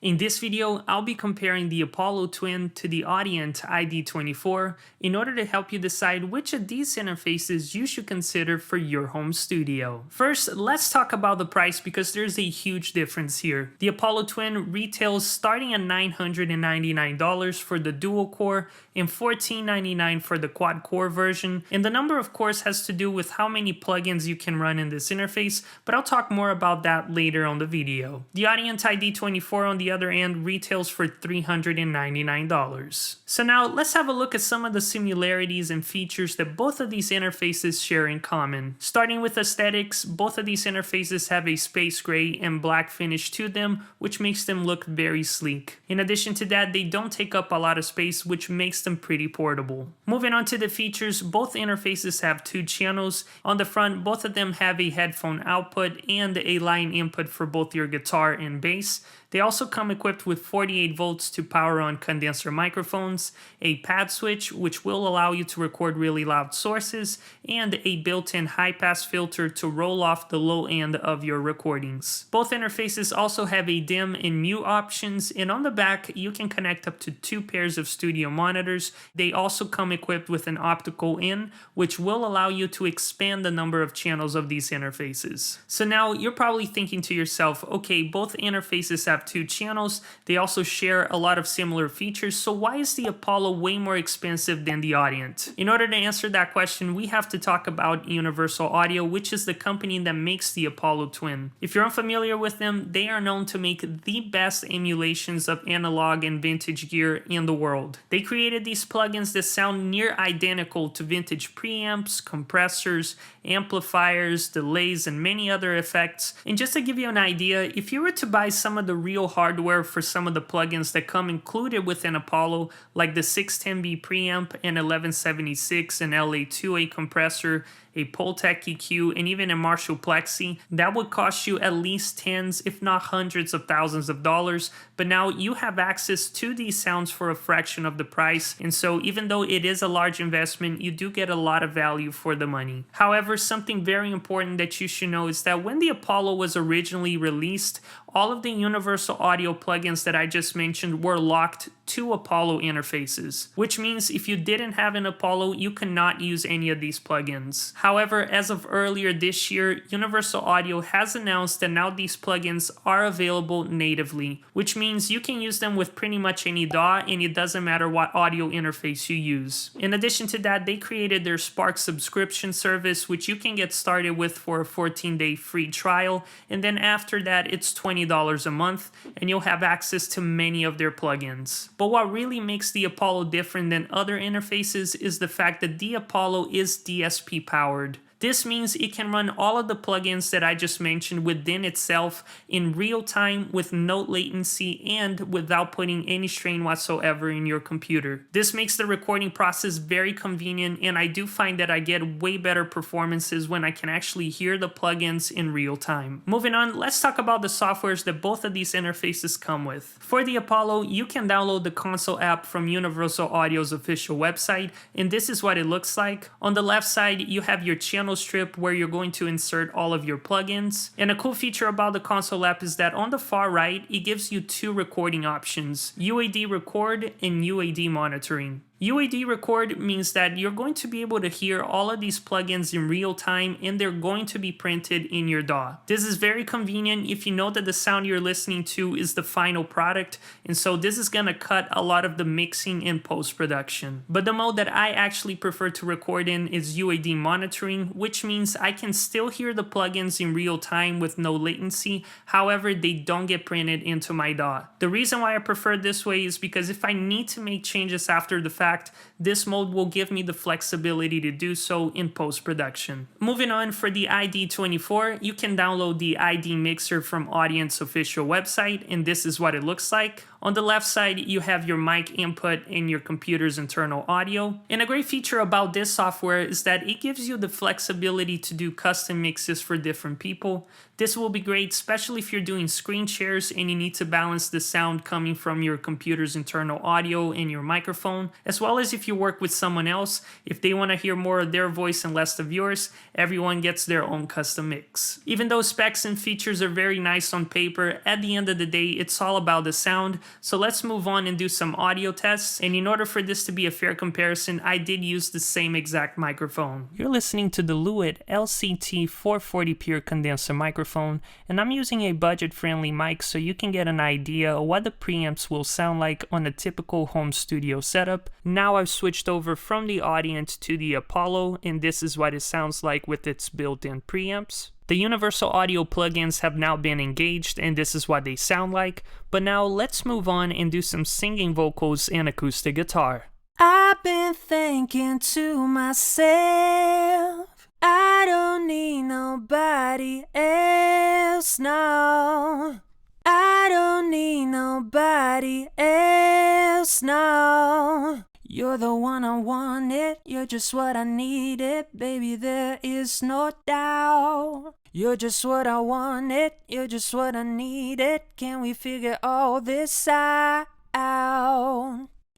In this video, I'll be comparing the Apollo Twin to the Audient ID24 in order to help you decide which of these interfaces you should consider for your home studio. First, let's talk about the price because there's a huge difference here. The Apollo Twin retails starting at $999 for the dual core and $1499 for the quad core version, and the number of course has to do with how many plugins you can run in this interface, but I'll talk more about that later on the video. The Audient ID24 on the other end retails for $399. So now let's have a look at some of the similarities and features that both of these interfaces share in common. Starting with aesthetics, both of these interfaces have a space gray and black finish to them, which makes them look very sleek. In addition to that, they don't take up a lot of space, which makes them pretty portable. Moving on to the features, both interfaces have 2 channels. On the front, both of them have a headphone output and a line input for both your guitar and bass. They also come equipped with 48 volts to power on condenser microphones, a pad switch which will allow you to record really loud sources, and a built-in high-pass filter to roll off the low end of your recordings. Both interfaces also have a dim and mute options, and on the back you can connect up to 2 pairs of studio monitors. They also come equipped with an optical in, which will allow you to expand the number of channels of these interfaces. So now you're probably thinking to yourself, okay, both interfaces have 2 channels, they also share a lot of similar features, so why is the Apollo way more expensive than the Audient? In order to answer that question, we have to talk about Universal Audio, which is the company that makes the Apollo Twin. If you're unfamiliar with them, they are known to make the best emulations of analog and vintage gear in the world. They created these plugins that sound near identical to vintage preamps, compressors, amplifiers, delays, and many other effects. And just to give you an idea, if you were to buy some of the real hardware for some of the plugins that come included within Apollo, like the 610B preamp and 1176 and LA2A compressor, a Pultec EQ, and even a Marshall Plexi, that would cost you at least tens, if not hundreds of thousands of dollars. But now you have access to these sounds for a fraction of the price, and so even though it is a large investment, you do get a lot of value for the money. However, something very important that you should know is that when the Apollo was originally released, all of the Universal Audio plugins that I just mentioned were locked to Apollo interfaces, which means if you didn't have an Apollo, you cannot use any of these plugins. However, as of earlier this year, Universal Audio has announced that now these plugins are available natively, which means you can use them with pretty much any DAW, and it doesn't matter what audio interface you use. In addition to that, they created their Spark subscription service, which you can get started with for a 14-day free trial, and then after that, it's $20 a month, and you'll have access to many of their plugins. But what really makes the Apollo different than other interfaces is the fact that the Apollo is DSP powered. This means it can run all of the plugins that I just mentioned within itself in real time with no latency and without putting any strain whatsoever in your computer. This makes the recording process very convenient, and I do find that I get way better performances when I can actually hear the plugins in real time. Moving on, let's talk about the softwares that both of these interfaces come with. For the Apollo, you can download the console app from Universal Audio's official website, and this is what it looks like. On the left side, you have your channel strip where you're going to insert all of your plugins. And a cool feature about the console app is that on the far right, it gives you 2 recording options: UAD record and UAD monitoring. UAD record means that you're going to be able to hear all of these plugins in real time, and they're going to be printed in your DAW. This is very convenient if you know that the sound you're listening to is the final product, and so this is going to cut a lot of the mixing and post-production. But the mode that I actually prefer to record in is UAD monitoring, which means I can still hear the plugins in real time with no latency. However, they don't get printed into my DAW. The reason why I prefer this way is because if I need to make changes after the fact, this mode will give me the flexibility to do so in post-production. Moving on, for the ID24, you can download the ID mixer from Audient's official website, and this is what it looks like. On the left side, you have your mic input and your computer's internal audio. And a great feature about this software is that it gives you the flexibility to do custom mixes for different people. This will be great, especially if you're doing screen shares and you need to balance the sound coming from your computer's internal audio and your microphone, as as well as if you work with someone else, if they want to hear more of their voice and less of yours, everyone gets their own custom mix. Even though specs and features are very nice on paper, at the end of the day, it's all about the sound. So let's move on and do some audio tests. And in order for this to be a fair comparison, I did use the same exact microphone. You're listening to the Lewitt LCT 440 Pure Condenser microphone, and I'm using a budget-friendly mic so you can get an idea of what the preamps will sound like on a typical home studio setup. Now I've switched over from the Audient to the Apollo, and this is what it sounds like with its built-in preamps. The universal audio plugins have now been engaged, and this is what they sound like. But now let's move on and do some singing vocals and acoustic guitar. I've been thinking to myself, I don't need nobody else, no. I don't need nobody else, no. You're the one I wanted, you're just what I needed, baby, there is no doubt. You're just what I wanted, you're just what I needed, can we figure all this out?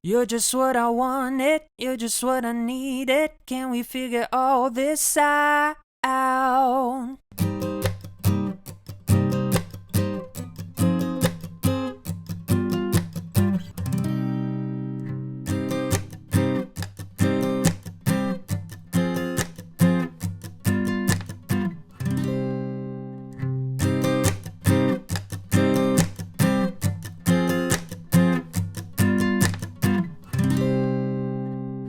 You're just what I wanted, you're just what I needed, can we figure all this out?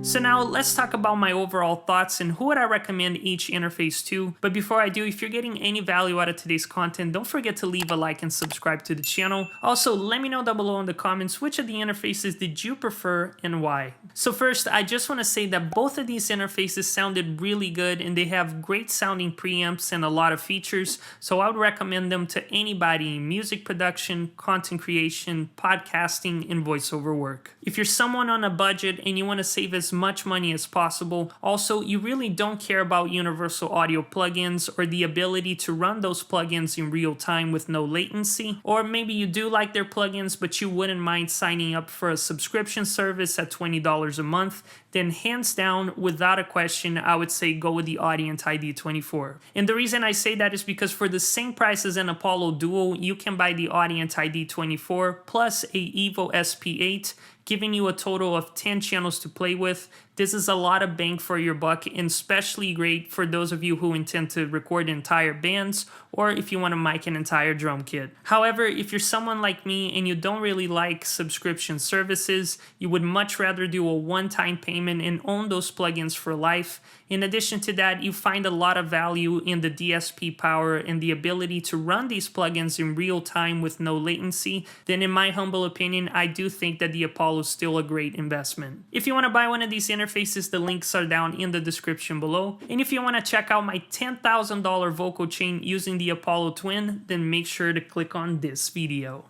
So now let's talk about my overall thoughts and who would I recommend each interface to. But before I do, if you're getting any value out of today's content, don't forget to leave a like and subscribe to the channel. Also, let me know down below in the comments which of the interfaces did you prefer and why. So first, I just want to say that both of these interfaces sounded really good and they have great sounding preamps and a lot of features. So I would recommend them to anybody in music production, content creation, podcasting, and voiceover work. If you're someone on a budget and you want to save as much money as possible, also you really don't care about universal audio plugins or the ability to run those plugins in real time with no latency, or maybe you do like their plugins but you wouldn't mind signing up for a subscription service at $20 a month, then hands down, without a question, I would say go with the Audient ID24. And the reason I say that is because for the same price as an Apollo Duo, you can buy the Audient ID24 plus a Evo SP8, giving you a total of 10 channels to play with. This is a lot of bang for your buck, and especially great for those of you who intend to record entire bands or if you want to mic an entire drum kit. However, if you're someone like me and you don't really like subscription services, you would much rather do a one-time payment and own those plugins for life. In addition to that, you find a lot of value in the DSP power and the ability to run these plugins in real time with no latency, then in my humble opinion, I do think that the Apollo is still a great investment. If you want to buy one of these interfaces, the links are down in the description below. And if you want to check out my $10,000 vocal chain using the Apollo Twin, then make sure to click on this video.